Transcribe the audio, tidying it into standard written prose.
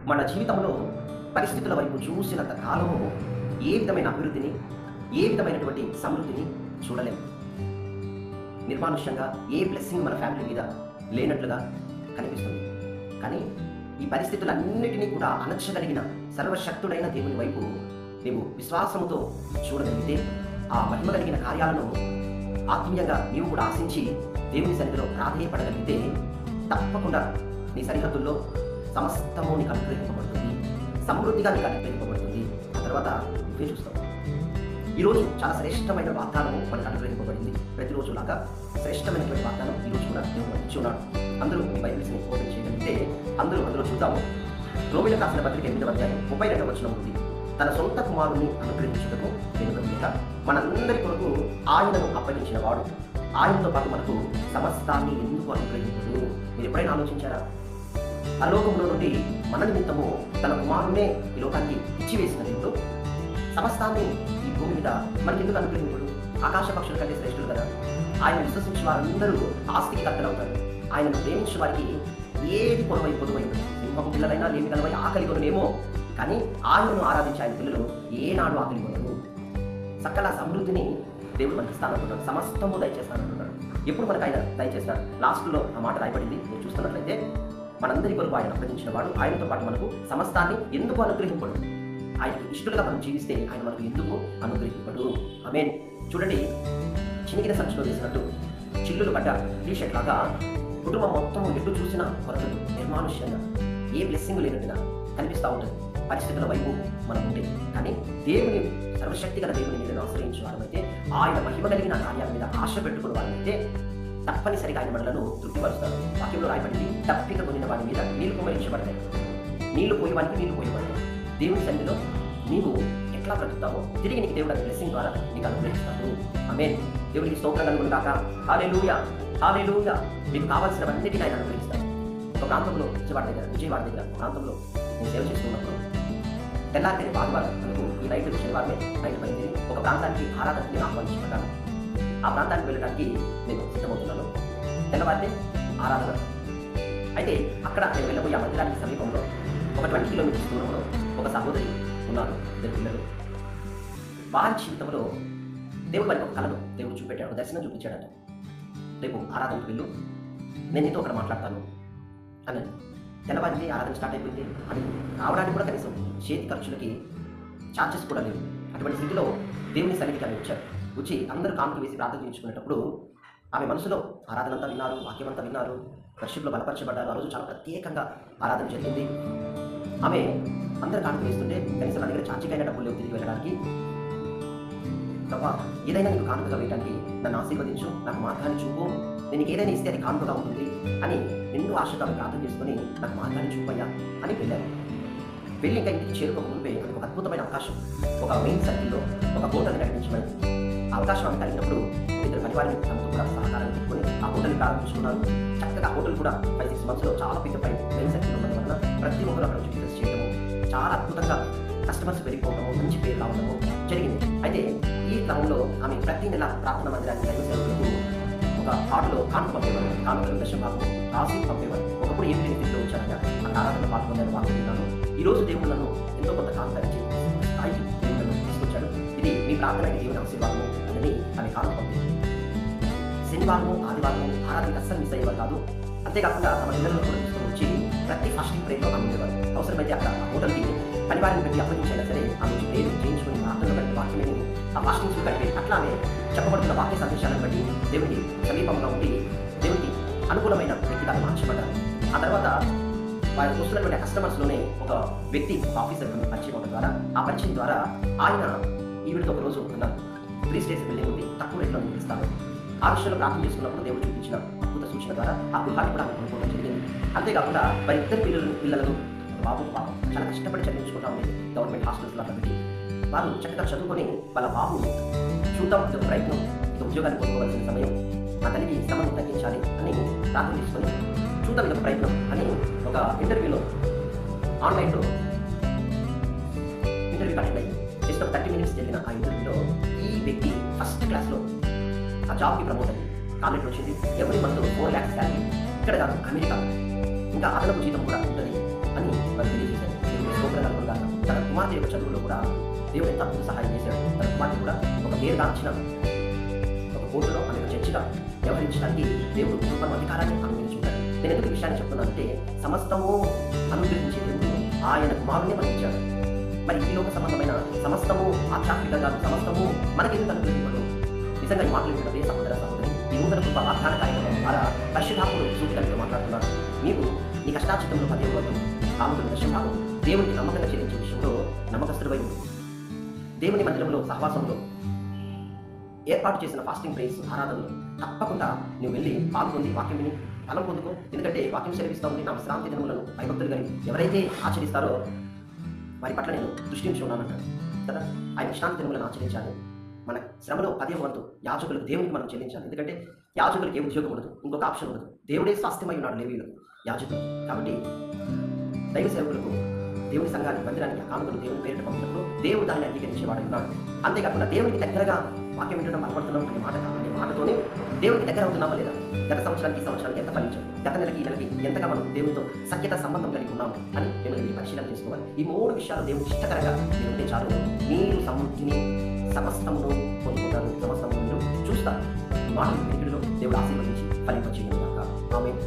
మన జీవితంలో పరిస్థితుల వైపు చూసినంత కాలము ఏ విధమైన అభివృద్ధిని, ఏ విధమైనటువంటి సమృద్ధిని చూడలేము. నిర్మానుష్యంగా ఏ బ్లెస్సింగ్ మన ఫ్యామిలీ మీద లేనట్లుగా కనిపిస్తుంది. కానీ ఈ పరిస్థితులన్నిటినీ కూడా అణచగలిగిన సర్వశక్తుడైన దేవుని వైపు నీవు విశ్వాసముతో చూడగలిగితే, ఆ మహిమ కలిగిన కార్యాలను ఆత్మీయంగా నీవు కూడా ఆశించి దేవుని సన్నిధిలో ప్రాధేయపడగలిగితే తప్పకుండా నీ సరిహద్దుల్లో సమస్తము నీకు అనుగ్రహింపబడుతుంది, సమృద్ధిగా నీకు అనుగ్రహింపబడుతుంది. ఆ తర్వాత నువ్వే చూస్తావు. ఈరోజు చాలా శ్రేష్టమైన వాగ్దానము మనకు అనుగ్రహింపబడింది. ప్రతిరోజు లాగా శ్రేష్టమైనటువంటి వాగ్దానం ఈరోజు కూడా దేవుడు ఇచ్చి ఉన్నాడు. అందరూ మీ బైబిల్స్ని ఓపెన్ చేయగలిగితే అందులో చూద్దాము. రోమిలకు రాసిన పత్రిక 8వ అధ్యాయం 32వ వచనం ఉంది. తన సొంత కుమారుని అనుగ్రహించుటకు వెనుక మనందరి కొరకు ఆయనను అప్పగించిన వాడు ఆయనతో పాటు మనకు సమస్తాన్ని ఎందుకు అనుగ్రహించుడు? మీరు ఎప్పుడైనా ఆలోచించారా? పరలోకంలో నుండి మన నిమిత్తము తన కుమారునే ఈ లోకానికి ఇచ్చివేసిన దేవుడు సమస్తాన్ని ఈ భూమి మీద మనకి ఎందుకు అనుగ్రహించుడు? ఆకాశ పక్షుల కంటే శ్రేష్ఠులు కదా. ఆయన విశ్వసించిన వారందరూ ఆస్తికి కర్తలవుతారు. ఆయనను ప్రేమించిన వారికి ఏది పొడవై పొడవై సింహపు పిల్లలైనా లేమి కలవై ఆకలి కొనలేమో, కానీ ఆయనను ఆరాధించే ఆయన పిల్లలు ఏనాడు ఆకలి కొనరు. సకల సమృద్ధిని దేవుడు మనకి ఇస్తానంటున్నాడు, సమస్తము దయచేస్తానంటున్నాడు. ఎప్పుడు మనకు ఆయన దయచేస్తాడు? లాస్ట్లో ఆ మాట రాయబడింది. మీరు చూస్తున్నట్లయితే మనందరి కొరకు ఆయన అప్పగించిన వాడు ఆయనతో పాటు మనకు సమస్తాన్ని ఎందుకు అనుగ్రహింపడు? ఆయనకు ఇష్టలుగా మనం జీవిస్తే ఆయన మనకు ఎందుకు అనుగ్రహింపడు? ఆమేన్. చూడండి, చినిగిన సంచిలో వేసినట్టు చిల్లులు పడ్డ టీషర్ట్ లాగా కుటుంబం మొత్తం ఎటు చూసినా కొరతలు, నిర్మానుష్యంగా ఏ బ్లెస్సింగ్ లేనట్టుగా కనిపిస్తూ ఉంటుంది పరిస్థితుల వైపు మనం ఉంటే. కానీ దేవుని సర్వశక్తి గల దేవుని మీద ఆశ్రయించిన వారమైతే, ఆయన మహిమ కలిగిన కార్యాల మీద ఆశ పెట్టుకున్న వారైతే తప్పనిసరిగా ఆయన మనలను తృప్తిపరుస్తారు. వాక్యంలో రాయబడింది, తప్పిక కొనిన వారి మీద నీళ్లు కుమరించబడతాయి, నీళ్లు పోయేవానికి నీళ్లు పోయబడతాయి. దేవుని సన్నిధిలో నీవు ఎట్లా బ్రతుకుతావో తిరిగి నీకు దేవుడు బ్లెస్సింగ్ ద్వారా నీకు అనుగ్రహిస్తాడు. ఆమేన్. దేవుడికి స్తోత్రం కలుగును గాక. హల్లెలూయా, హల్లెలూయా. మీకు కావాల్సినవన్నిటిని ఆయన అనుగ్రహిస్తాడు. ఒక ప్రాంతంలో విజయవాడ దగ్గర ప్రాంతంలో నేను సేవ చేస్తున్నప్పుడు తెల్లారి ఆదివారం మనకు ఈ నైట్ శనివారమే నైట్ బయలుదేరి ఒక ప్రాంతానికి ఆరాధనకి ఆహ్వానించబడ్డాను. ఆ ప్రాంతానికి వెళ్ళడానికి నేను సిద్ధమవుతున్నాను. తెల్లవారితే ఆరాధన. అయితే అక్కడ నేను వెళ్ళబోయే ఆ మందిరానికి సమీపంలో ఒక 20 కిలోమీటర్స్ దూరంలో ఒక సహోదరి ఉన్నారు, ఇద్దరు పిల్లలు. వారి జీవితంలో దేవుడు వారికి ఒక కళను దేవుడు చూపెట్టాడు, దర్శనం చూపించాడట. రేపు ఆరాధనకు వెళ్ళు, నేను నీతో అక్కడ మాట్లాడతాను అన్నది. తెల్లవారింది, ఆరాధన స్టార్ట్ అయిపోయింది. అది రావడానికి కూడా కనీసం చేతి ఖర్చులకి ఛార్జెస్ కూడా లేవు. అటువంటి స్థితిలో దేవుని సన్నిధికి ఆమె వచ్చి అందరూ కానుక వేసి ప్రార్థన చేయించుకునేటప్పుడు ఆమె మనసులో ఆరాధన అంతా విన్నారు, వాక్యం అంతా విన్నారు, వర్షిప్లో బలపరచబడ్డారు. ఆ రోజు చాలా ప్రత్యేకంగా ఆరాధన జరిగింది. ఆమె అందరు కానుక వేస్తుంటే కనీసం నా దగ్గర ఛార్జీకైనా డబ్బులు లేవు తిరిగి వెళ్ళడానికి. ప్రభా, ఏదైనా నీకు కానుకగా వేయడానికి నన్ను ఆశీర్వదించు, నాకు మార్గాన్ని చూపు, నేను ఏదైనా ఇస్తే అది కానుకగా ఉంటుంది అని ఎన్నో ఆశగా ప్రార్థన చేసుకుని నాకు మార్గాన్ని చూపయ్యా అని వెళ్ళాను. వెళ్ళి ఇంకా ఇంటికి చేరుకోక ముందే ఒక అద్భుతమైన అవకాశం, ఒక మెయిన్ సర్కిల్లో ఒక హోటల్ని నడిపించమని అవకాశం ఆమె కలిగినప్పుడు ఇద్దరు పనివారిని తమతో కూడా సహకారం పెట్టుకుని ఆ హోటల్ని ప్రారంభించుకున్నారు. చక్కగా హోటల్ కూడా 5-6 మంత్స్లో చాలా పెద్ద మెయిన్ సర్కిల్ ఉండడం వలన ప్రతి ఒక్కరు అక్కడ వచ్చి బిజినెస్ చేయడము, చాలా అద్భుతంగా కస్టమర్స్ పెరిగిపోవడము, మంచి పేరు రావడము జరిగింది. అయితే ఈ క్రమంలో ఆమె ప్రతి నెల ప్రార్థన మందిరానికి దైవ సేవకులకు ఒక కార్డులో కానుక పంపేవారు, కానుకలు దశభాగం రాసి పంపేవారు. ఒకప్పుడు ఏం లేని స్థితిలో వచ్చాక ఆ ఆరాధన పాల్గొనే వాడుతున్నాను. ఈరోజు దేవుడు నన్ను ఎంతో కొంత కానుక ఇచ్చి స్థాయికి దేవుడు నన్ను తీసుకొచ్చాడు. ఇది మీ ప్రార్థన దేవుని ఆశీర్వాదము అని ఆమె కానుక పంపింది. శనివారము ఆదివారము ఆరాధనకి అస్సలు మిస్ అయ్యేవారు కాదు. అంతేకాకుండా తమ పిల్లలను కూడా తీసుకొని వచ్చి ప్రతి ఫాస్టింగ్ ప్రేయర్లో ఉండేవారు. అవసరమైతే అక్కడ ఆ హోటల్కి పనివారిని పెట్టి అప్పగించైనా సరే ఆమె ప్రేయర్ చేయించుకుని ప్రార్థనలు బట్టి వాక్యమే ఆ ఫాస్టింగ్స్ కంటే అట్లానే చెప్పబడుతున్న వాక్య సందేశాలను బట్టి దేవునికి సమీపంలో ఉండి దేవునికి అనుకూలమైన వ్యక్తిగా మార్చబడ్డారు. ఆ తర్వాత వారు చూస్తున్నటువంటి కస్టమర్స్లోనే ఒక వ్యక్తి, ఒక ఆఫీసర్ పరిచయం అవడం ద్వారా, ఆ పరిచయం ద్వారా ఆయన ఈవిడితో ఒక రోజు అన్నారు, 3 స్టేజ్ బిల్డింగ్ ఉంది, తక్కువ రేట్లో నేను ఇస్తాను. ఆ విషయంలో ప్రార్థన చేసుకున్నప్పుడు దేవుడు చూపించిన అద్భుత సూచన ద్వారా ఆ గృహాన్ని కూడా ఆమె కొనుక్కోవడం జరిగింది. అంతేకాకుండా వారి ఇద్దరు పిల్లలను బాబు పాపం చాలా కష్టపడి చదివించుకుంటా ఉంది గవర్నమెంట్ హాస్టల్స్లో పెట్టి. వారు చక్కగా చదువుకొని వాళ్ళ బాబు చూద్దాం, ఇది ఒక ప్రయత్నం, ఇది ఉద్యోగాన్ని పొందుకోవాల్సిన సమయం, ఆ తల్లికి శ్రమను తగ్గించాలి అని ప్రార్థన చేసుకొని చూద్దాం, ఇది ఒక ప్రయత్నం అని ఒక ఇంటర్వ్యూలో ఆన్లైన్లో ఇంటర్వ్యూ కండక్ట్ అయ్యింది. జస్ట్ ఒక 30 minutes జరిగిన ఆ ఇంటర్వ్యూలో ఈ వ్యక్తి ఫస్ట్ క్లాస్లో ఆ జాబ్కి ప్రమోట్ అయ్యింది. కాలేజ్ వచ్చింది, ఎవ్రీ మంత్ 4 lakhs శాలరీ, ఇక్కడ కాదు అమెరికా, ఇంకా అదనపు జీతం కూడా ఉంటుంది అని వాళ్ళు తెలియజేశారు. తన కుమార్తె యొక్క చదువులో కూడా దేవుడు ఎంత అద్భుత సహాయం చేశాడు. తన కుమార్తె కూడా ఒక పేరుగాంచిన ఒక కోర్టులో అనేక చర్చిగా వ్యవహరించడానికి దేవుడు కృపను అధికారాన్ని అనుగ్రహించుకుంటాడు. నేను ఎందుకు ఈ విషయాన్ని చెప్తున్నానంటే, సమస్తము అనుగ్రహించే దేవుడు ఆయన కుమారునే మనకిచ్చాడు. మరి ఈ లోక సంబంధమైన సమస్తము ఆధ్యాత్మికంగా సమస్తము మనకెందుకు అనుగ్రహించబడు? నిజంగా ఈ మాటలు వింటే సహోదర సహోదరి, ఈ నూతన కృప వాగ్దాన కార్యక్రమం ద్వారా పరిశుద్ధాత్ముడు సూచనలతో మాట్లాడుతున్నారు. నీవు నీ కష్టాచితంలో 10 వరకు కాముకున్న దశభాగం దేవునికి నమ్మకంగా చెల్లించే విషయంలో నమ్మకస్తుడివై ఉంది. దేవుని మందిరంలో సహవాసంలో ఏర్పాటు చేసిన ఫాస్టింగ్ ప్రేయర్స్ ఆరాధనలు తప్పకుండా నువ్వు వెళ్ళి పాల్గొంది వాక్యం విని ఫలం పొందుకో. ఎందుకంటే వాక్యం సెలవిస్తూ ఉంది, నా విశ్రాంతి దినములను భయభక్తులు కానీ ఎవరైతే ఆచరిస్తారో వారి పట్ల నేను దృష్టి ఉంచి ఉన్నానంటాడు కదా. ఆయన విశ్రాంతి దినములను ఆచరించాలి. మన శ్రమలో 10వ వంతు యాజకులకు దేవునికి మనం చెల్లించాలి. ఎందుకంటే యాజకులకు ఏ ఉద్యోగం ఉండదు, ఇంకొక ఆప్షన్ ఉండదు. దేవుడే స్వాస్థ్యమై ఉన్నాడు లేవీయులకు యాజకులు. కాబట్టి దైవ సేవకులకు దేవుని సంఘానికి మందిరానికి కానుకలు దేవుని పేరిట పంపినప్పుడు దేవుడు దాన్ని అంగీకరించేవాడు ఉన్నాడు. అంతేకాకుండా దేవునికి దగ్గరగా వాక్యం వినడం బలపడుతున్నాం అనే మాటతోనే దేవునికి దగ్గర అవుతున్నామా లేదా, గత సంవత్సరానికి ఈ సంవత్సరానికి ఎంత ఫలించాం, గత నెలకి ఈ నెలకి ఎంతగా మనం దేవునితో సఖ్యత సంబంధం కలిగి ఉన్నాము అని మిమ్మల్ని పరిశీలన చేసుకోవాలి. ఈ 3 విషయాలు దేవునికి ఇష్టకరంగా మీరు ఉంటే చాలు, మీరు సమృద్ధిని సమస్తమును పొందుకుంటారు, సమస్తమును చూస్తారు. ఈ మాటలు దేవుడు ఆశీర్వదించి ఫలింపచేయను గాక. ఆమేన్.